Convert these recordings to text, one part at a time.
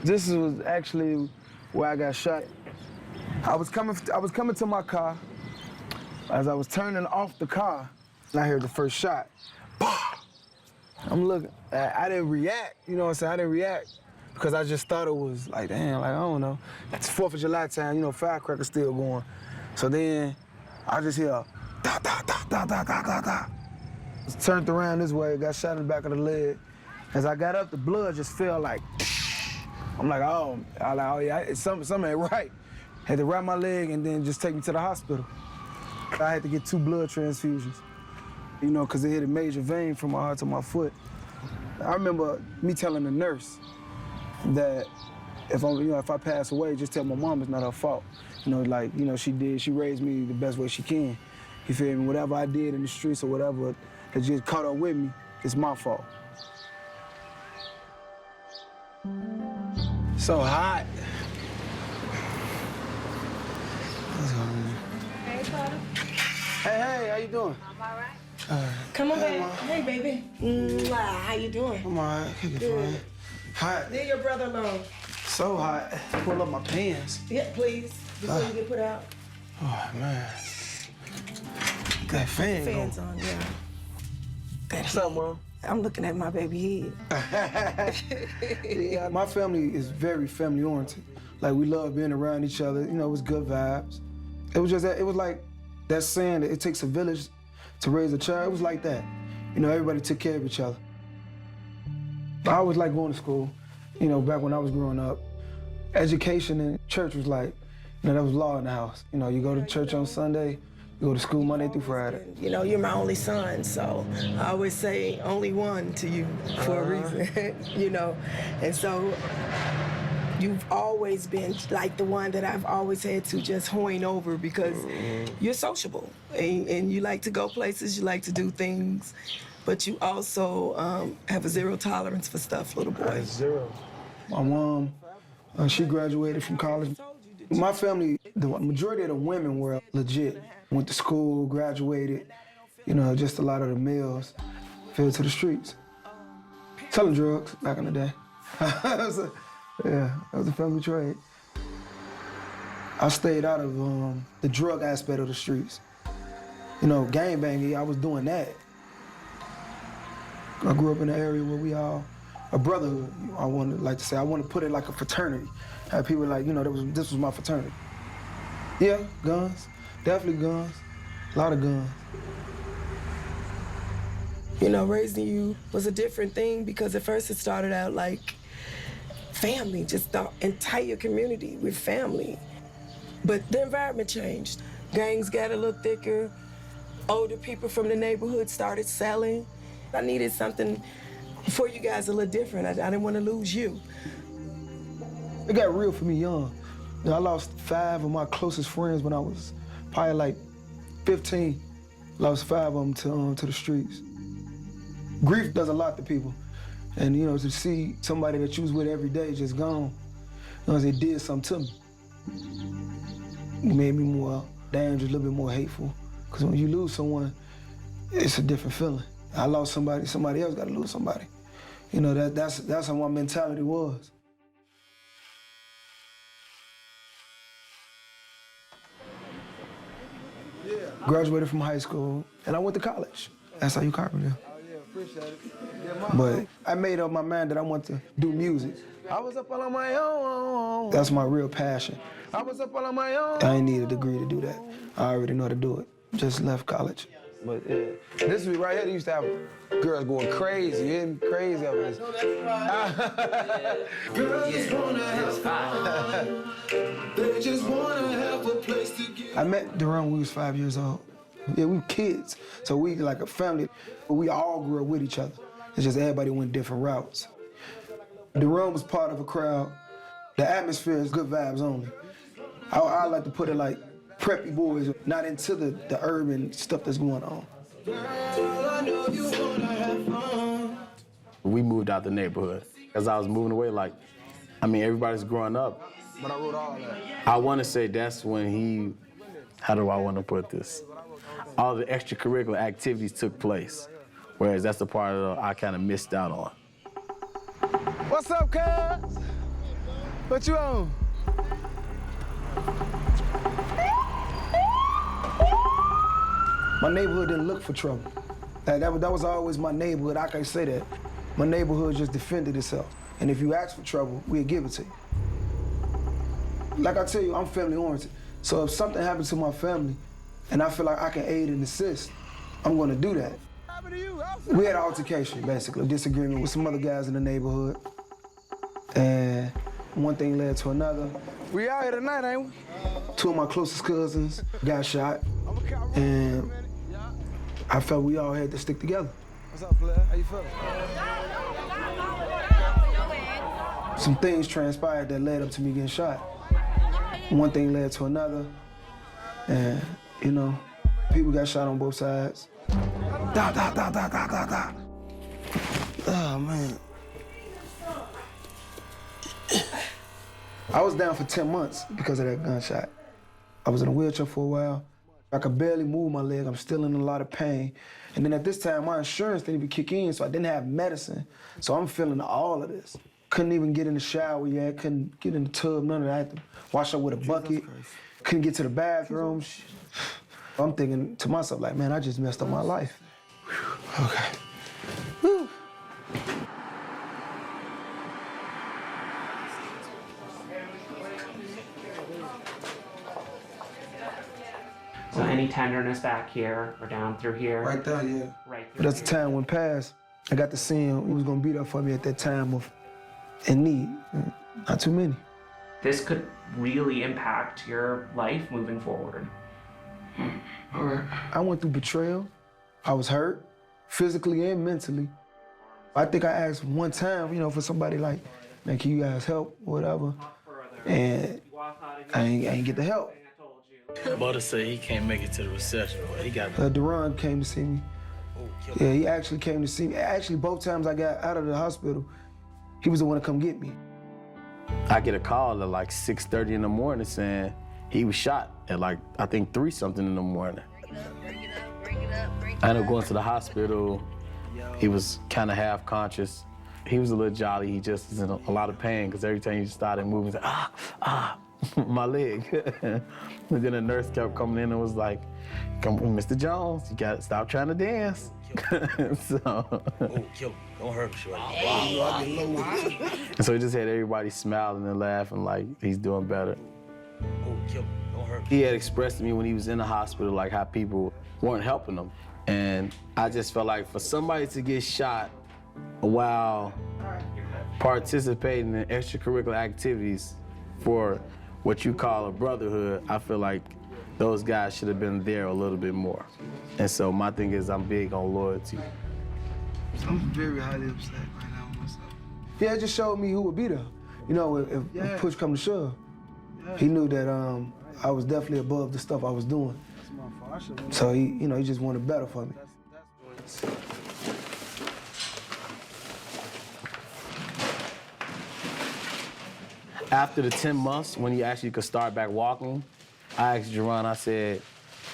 This was actually where I got shot. I was coming to my car. As I was turning off the car, I heard the first shot. I'm looking, I didn't react, you know what I'm saying? I didn't react because I just thought it was like, damn, like, I don't know. It's 4th of July time, you know, firecrackers still going. So then I just hear a da, da, da, da, da, da, da, da. Turned around this way, got shot in the back of the leg. As I got up, the blood just felt like, I'm like, oh yeah, something ain't right. Had to wrap my leg and then just take me to the hospital. I had to get 2 blood transfusions, you know, because it hit a major vein from my heart to my foot. I remember me telling the nurse that if I pass away, just tell my mom it's not her fault. You know, like, you know, she raised me the best way she can. You feel me? Whatever I did in the streets or whatever that just caught up with me, it's my fault. So hot. Hey, Carter. Hey, how you doing? I'm all right. Come on, baby. Hey, baby. How you doing? I'm all right. Good. Hot. Leave your brother alone. So hot. Pull up my pants. Yeah, please. Before you get put out. Oh, man. That fan Fans on, yeah. What's up, Mom? I'm looking at my baby head. Yeah, my family is very family-oriented. Like, we love being around each other. You know, it was good vibes. It was just that, it was like that saying that it takes a village to raise a child. It was like that. You know, everybody took care of each other. I always liked going to school. You know, back when I was growing up, education in church was like, you know, that was law in the house. You know, you go to church on Sunday, you go to school Monday through Friday. You know, you're my only son, so I always say only one to you for a reason, you know. And so you've always been like the one that I've always had to just hoin over because you're sociable and you like to go places, you like to do things, but you also have a zero tolerance for stuff, little boy. Zero. My mom, she graduated from college. My family, the majority of the women were legit. Went to school, graduated. You know, just a lot of the males fell to the streets. Selling drugs back in the day. Yeah, that was a family trade. I stayed out of the drug aspect of the streets. You know, gangbanging, I was doing that. I grew up in an area where we all, a brotherhood, I want to put it like a fraternity. Have people like, you know, this was my fraternity. Yeah, guns, definitely guns, a lot of guns. You know, raising you was a different thing because at first it started out like family, just the entire community with family. But the environment changed. Gangs got a little thicker. Older people from the neighborhood started selling. I needed something for you guys a little different. I didn't want to lose you. It got real for me young. You know, I lost 5 of my closest friends when I was probably like 15. Lost 5 of them to the streets. Grief does a lot to people. And, you know, to see somebody that you was with every day just gone, you know, it did something to me. It made me more dangerous, a little bit more hateful. Because when you lose someone, it's a different feeling. I lost somebody else got to lose somebody. You know, that's how my mentality was. Yeah. Graduated from high school, and I went to college. That's how you carpenter. Oh, yeah, appreciate it. Yeah, but I made up my mind that I want to do music. I was up all on my own. That's my real passion. I was up all on my own. I ain't need a degree to do that. I already know how to do it. Just left college. But yeah, this was right here. They used to have girls going crazy, hitting crazy over this. Girls just wanna have fun. They just wanna have a place to get. I met Deron when we was 5 years old. Yeah, we were kids, so we like a family. But we all grew up with each other. It's just everybody went different routes. Deron was part of a crowd. The atmosphere is good vibes only. I like to put it like preppy boys, not into the urban stuff that's going on. Girl, I know you wanna have fun. We moved out the neighborhood. As I was moving away, everybody's growing up. But I wrote all that. I want to say that's when how do I want to put this? All the extracurricular activities took place, whereas that's the part I kind of missed out on. What's up, cuz? What you on? My neighborhood didn't look for trouble. That was always my neighborhood. I can't say that. My neighborhood just defended itself. And if you ask for trouble, we'll give it to you. Like I tell you, I'm family oriented. So if something happens to my family and I feel like I can aid and assist, I'm gonna do that. We had an altercation, basically, disagreement with some other guys in the neighborhood. And one thing led to another. We out here tonight, ain't we? Two of my closest cousins got shot. And I felt we all had to stick together. What's up, Blair? How you feeling? Some things transpired that led up to me getting shot. One thing led to another. And, you know, people got shot on both sides. Da, da, da, da, da, da, da. Oh, man. I was down for 10 months because of that gunshot. I was in a wheelchair for a while. I could barely move my leg. I'm still in a lot of pain. And then at this time, my insurance didn't even kick in, so I didn't have medicine. So I'm feeling all of this. Couldn't even get in the shower yet, couldn't get in the tub, none of that. I had to wash up with a bucket. Couldn't get to the bathroom. I'm thinking to myself, like, man, I just messed up my life. Okay. Whew. So any tenderness back here or down through here? Right there, yeah. Right But as the time went past, I got to see him. He was gonna be there for me at that time of in need. Not too many. This could really impact your life moving forward. All right. I went through betrayal. I was hurt, physically and mentally. I think I asked one time, you know, for somebody like, man, can you guys help, whatever. And I ain't get the help. Butter said he can't make it to the reception, but he got. Deron came to see me. Yeah, he actually came to see me. Actually, both times I got out of the hospital, he was the one to come get me. I get a call at like 6:30 in the morning saying he was shot at like, I think 3 something in the morning. I ended up going to the hospital. He was kind of half conscious. He was a little jolly. He just was in a lot of pain because every time he started moving, he's like, my leg. And then the nurse kept coming in and was like, come on, Mr. Jones, you gotta stop trying to dance. So. Don't hurt me, shorty. And so he just had everybody smiling and laughing like he's doing better. Don't hurt me. He had expressed to me when he was in the hospital like how people weren't helping him. And I just felt like for somebody to get shot while participating in extracurricular activities for what you call a brotherhood, I feel like those guys should have been there a little bit more. And so my thing is I'm big on loyalty. I'm very highly upset right now with myself. Yeah, it just showed me who would be there. You know, if push come to shove. He knew that I was definitely above the stuff I was doing. So he, you know, he just wanted better for me. After the 10 months, when he actually could start back walking, I asked Jsaron, I said,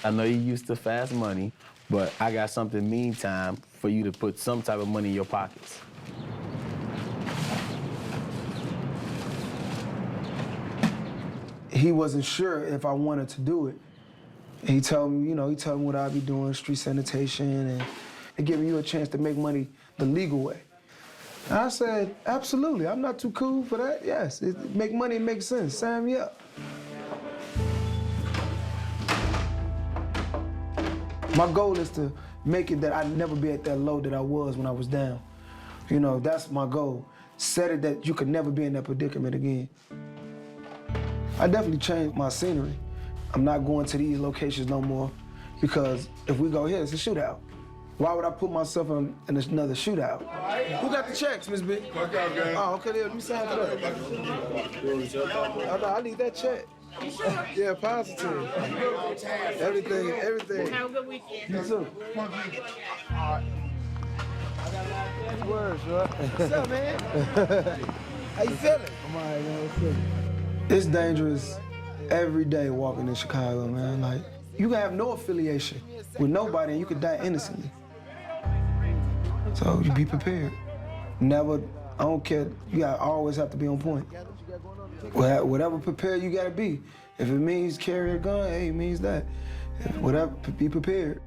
I know you used to fast money, but I got something meantime for you to put some type of money in your pockets. He wasn't sure if I wanted to do it. He told me, you know, he told me what I'd be doing, street sanitation, and giving you a chance to make money the legal way. And I said, absolutely, I'm not too cool for that. Yes, make money makes sense, sign me up. My goal is to make it that I never be at that low that I was when I was down. You know, that's my goal. Set it that you could never be in that predicament again. I definitely changed my scenery. I'm not going to these locations no more because if we go here, it's a shootout. Why would I put myself in another shootout? Who got the checks, Miss B? Oh, okay, let me sign for that. I need that check. Yeah, positive. Everything. Have a good weekend. You too. Word, sure. What's up, man? How you feeling? I'm all right, man. What's up? It's dangerous every day walking in Chicago, man. Like, you can have no affiliation with nobody and you could die innocently. So you be prepared. Never I don't care. You gotta always have to be on point. Whatever prepared you gotta be. If it means carry a gun, hey, it means that. Whatever, be prepared.